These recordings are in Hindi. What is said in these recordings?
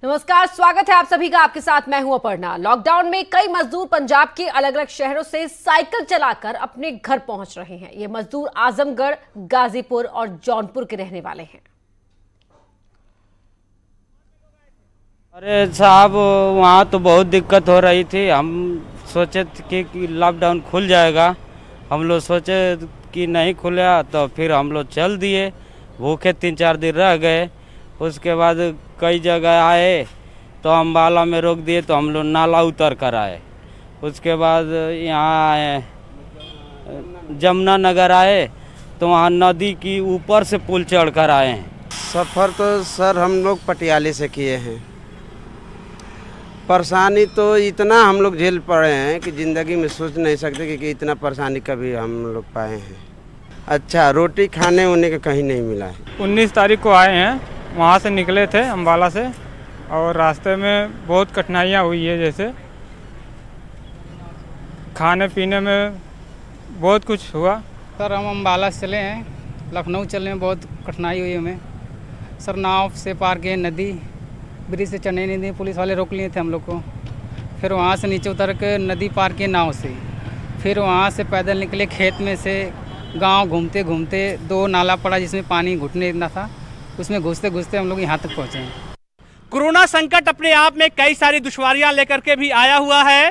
नमस्कार, स्वागत है आप सभी का। आपके साथ मैं हूं अपर्णा। लॉकडाउन में कई मजदूर पंजाब के अलग अलग शहरों से साइकिल चलाकर अपने घर पहुंच रहे हैं। ये मजदूर आजमगढ़, गाजीपुर और जौनपुर के रहने वाले हैं। अरे साहब, वहाँ तो बहुत दिक्कत हो रही थी। हम सोचे कि लॉकडाउन खुल जाएगा। हम लोग सोचे कि नहीं खुला तो फिर हम लोग चल दिए। भूखे 3-4 दिन रह गए। उसके बाद कई जगह आए तो अम्बाला में रोक दिए तो हम लोग नाला उतर कर आए। उसके बाद यहाँ आए, जमुना नगर आए तो वहाँ नदी की ऊपर से पुल चढ़ कर आए हैं। सफ़र तो सर हम लोग पटियाले से किए हैं। परेशानी तो इतना हम लोग झेल पड़े हैं कि ज़िंदगी में सोच नहीं सकते कि इतना परेशानी कभी हम लोग पाए हैं। अच्छा, रोटी खाने होने का कहीं नहीं मिला है। 19 तारीख को आए हैं, वहाँ से निकले थे अम्बाला से, और रास्ते में बहुत कठिनाइयाँ हुई है। जैसे खाने पीने में बहुत कुछ हुआ। सर हम अम्बाला से चले हैं, लखनऊ चलने में बहुत कठिनाई हुई हमें। सर नाव से पार गए, नदी ब्रिज से चढ़ने नहीं दिए, पुलिस वाले रोक लिए थे हम लोग को। फिर वहाँ से नीचे उतर के नदी पार किए नाव से। फिर वहाँ से पैदल निकले, खेत में से गांव घूमते घूमते 2 नाला पड़ा जिसमें पानी घुटने इतना था, उसमें घुसते घुसते हम लोग यहाँ तक पहुँचे हैं। कोरोना संकट अपने आप में कई सारी दुश्वारियां लेकर के भी आया हुआ है।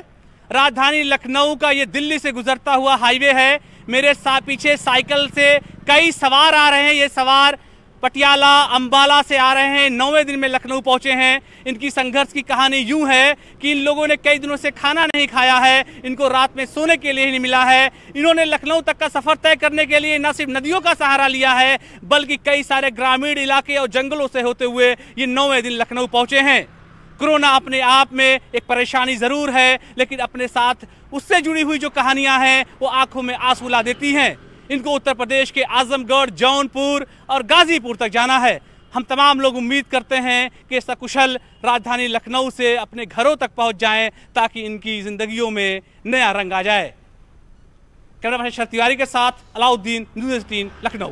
राजधानी लखनऊ का ये दिल्ली से गुजरता हुआ हाईवे है। मेरे पीछे साइकिल से कई सवार आ रहे हैं। ये सवार पटियाला, अम्बाला से आ रहे हैं। 9वें दिन में लखनऊ पहुंचे हैं। इनकी संघर्ष की कहानी यूं है कि इन लोगों ने कई दिनों से खाना नहीं खाया है, इनको रात में सोने के लिए ही नहीं मिला है। इन्होंने लखनऊ तक का सफर तय करने के लिए न सिर्फ नदियों का सहारा लिया है, बल्कि कई सारे ग्रामीण इलाके और जंगलों से होते हुए ये 9वें दिन लखनऊ पहुंचे हैं। कोरोना अपने आप में एक परेशानी जरूर है, लेकिन अपने साथ उससे जुड़ी हुई जो कहानियां हैं वो आंखों में आंसू ला देती हैं। इनको उत्तर प्रदेश के आजमगढ़, जौनपुर और गाजीपुर तक जाना है। हम तमाम लोग उम्मीद करते हैं कि सकुशल राजधानी लखनऊ से अपने घरों तक पहुंच जाएं, ताकि इनकी जिंदगियों में नया रंग आ जाए। कैमरा पर्सन शरद तिवारी के साथ अलाउद्दीन, न्यूज़ 18 लखनऊ।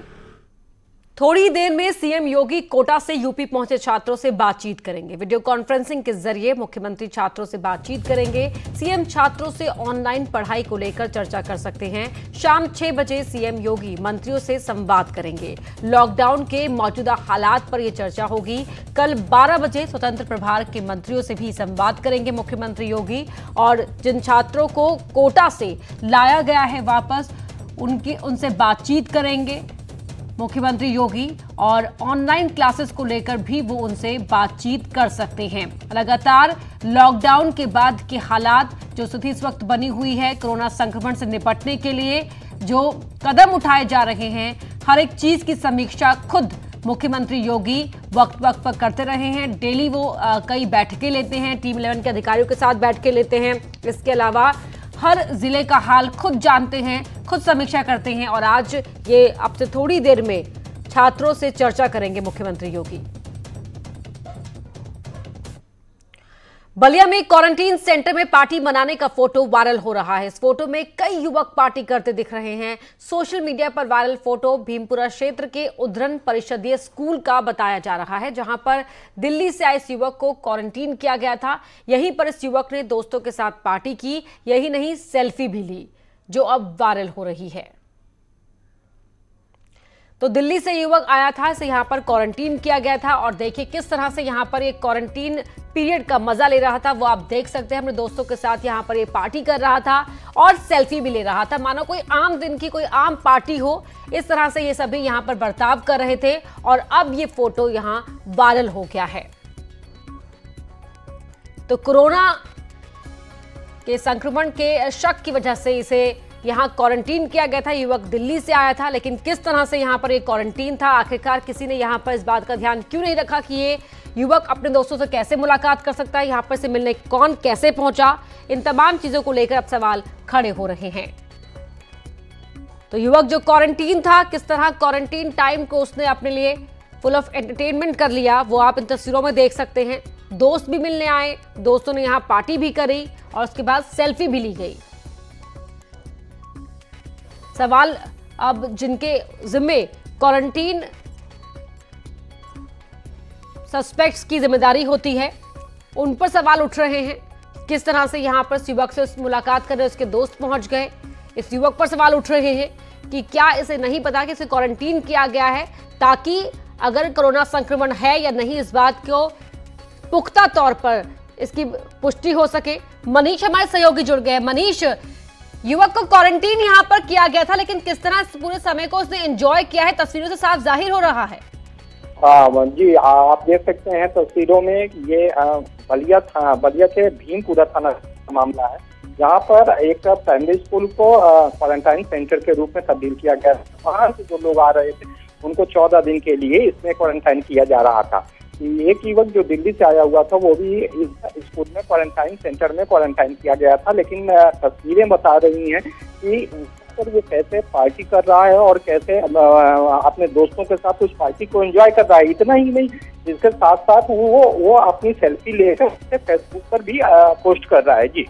थोड़ी देर में सीएम योगी कोटा से यूपी पहुंचे छात्रों से बातचीत करेंगे। वीडियो कॉन्फ्रेंसिंग के जरिए मुख्यमंत्री छात्रों से बातचीत करेंगे। सीएम छात्रों से ऑनलाइन पढ़ाई को लेकर चर्चा कर सकते हैं। शाम 6 बजे सीएम योगी मंत्रियों से संवाद करेंगे। लॉकडाउन के मौजूदा हालात पर यह चर्चा होगी। कल 12 बजे स्वतंत्र प्रभार के मंत्रियों से भी संवाद करेंगे मुख्यमंत्री योगी। और जिन छात्रों को कोटा से लाया गया है वापस, उनसे बातचीत करेंगे मुख्यमंत्री योगी। और ऑनलाइन क्लासेस को लेकर भी वो उनसे बातचीत कर सकते हैं। लगातार लॉकडाउन के बाद के हालात, जो स्थिति इस वक्त बनी हुई है, कोरोना संक्रमण से निपटने के लिए जो कदम उठाए जा रहे हैं, हर एक चीज की समीक्षा खुद मुख्यमंत्री योगी वक्त वक्त पर करते रहे हैं। डेली वो कई बैठकें लेते हैं, टीम 11 के अधिकारियों के साथ बैठकें लेते हैं। इसके अलावा हर जिले का हाल खुद जानते हैं, खुद समीक्षा करते हैं। और आज ये अब से थोड़ी देर में छात्रों से चर्चा करेंगे मुख्यमंत्री योगी। बलिया में क्वारंटीन सेंटर में पार्टी मनाने का फोटो वायरल हो रहा है। इस फोटो में कई युवक पार्टी करते दिख रहे हैं। सोशल मीडिया पर वायरल फोटो भीमपुरा क्षेत्र के उद्धरण परिषदीय स्कूल का बताया जा रहा है, जहां पर दिल्ली से आए इस युवक को क्वारंटीन किया गया था। यहीं पर इस युवक ने दोस्तों के साथ पार्टी की। यही नहीं, सेल्फी भी ली, जो अब वायरल हो रही है। तो दिल्ली से युवक आया था, इसे यहां पर क्वारंटीन किया गया था। और देखिए किस तरह से यहां पर एक क्वारंटीन पीरियड का मजा ले रहा था, वो आप देख सकते हैं। अपने दोस्तों के साथ यहां पर ये पार्टी कर रहा था और सेल्फी भी ले रहा था, मानो कोई आम दिन की कोई आम पार्टी हो। इस तरह से ये सभी यहां पर बर्ताव कर रहे थे। और अब ये फोटो यहां वायरल हो गया है। तो कोरोना के संक्रमण के शक की वजह से इसे यहां क्वारंटीन किया गया था। युवक दिल्ली से आया था, लेकिन किस तरह से यहां पर एक क्वारंटीन था, आखिरकार किसी ने यहां पर इस बात का ध्यान क्यों नहीं रखा कि ये युवक अपने दोस्तों से कैसे मुलाकात कर सकता है, यहां पर से मिलने कौन कैसे पहुंचा, इन तमाम चीजों को लेकर अब सवाल खड़े हो रहे हैं। तो युवक जो क्वारंटीन था, किस तरह क्वारंटीन टाइम को उसने अपने लिए फुल ऑफ एंटरटेनमेंट कर लिया, वो आप इन तस्वीरों में देख सकते हैं। दोस्त भी मिलने आए, दोस्तों ने यहां पार्टी भी करी और उसके बाद सेल्फी भी ली गई। सवाल अब जिनके जिम्मे क्वारंटीन सस्पेक्ट्स की जिम्मेदारी होती है, उन पर सवाल उठ रहे हैं। किस तरह से यहाँ पर इस युवक से मुलाकात करने उसके दोस्त पहुंच गए, इस युवक पर सवाल उठ रहे हैं कि क्या इसे नहीं पता कि इसे क्वारंटीन किया गया है ताकि अगर कोरोना संक्रमण है या नहीं इस बात को पुख्ता तौर पर इसकी पुष्टि हो सके। मनीष हमारे सहयोगी जुड़ गए। मनीष, युवक को क्वारंटीन यहाँ पर किया गया था, लेकिन किस तरह पूरे समय को उसने एंजॉय किया है तस्वीरों से साफ जाहिर हो रहा है। हाँ जी, आप देख सकते हैं तस्वीरों में ये बलिया के भीमपुरा थाना का मामला है, जहाँ पर एक प्राइमरी स्कूल को क्वारंटाइन सेंटर के रूप में तब्दील किया गया। वहाँ से जो लोग आ रहे थे उनको 14 दिन के लिए इसमें क्वारंटाइन किया जा रहा था। एक युवक जो दिल्ली से आया हुआ था वो भी इस स्कूल में क्वारंटाइन सेंटर में क्वारंटाइन किया गया था, लेकिन तस्वीरें बता रही हैं कि ये कैसे पार्टी कर रहा है और कैसे अपने दोस्तों के साथ उस पार्टी को एंजॉय कर रहा है। इतना ही नहीं, इसके साथ साथ वो अपनी सेल्फी लेकर फेसबुक पर भी पोस्ट कर रहा है। जी।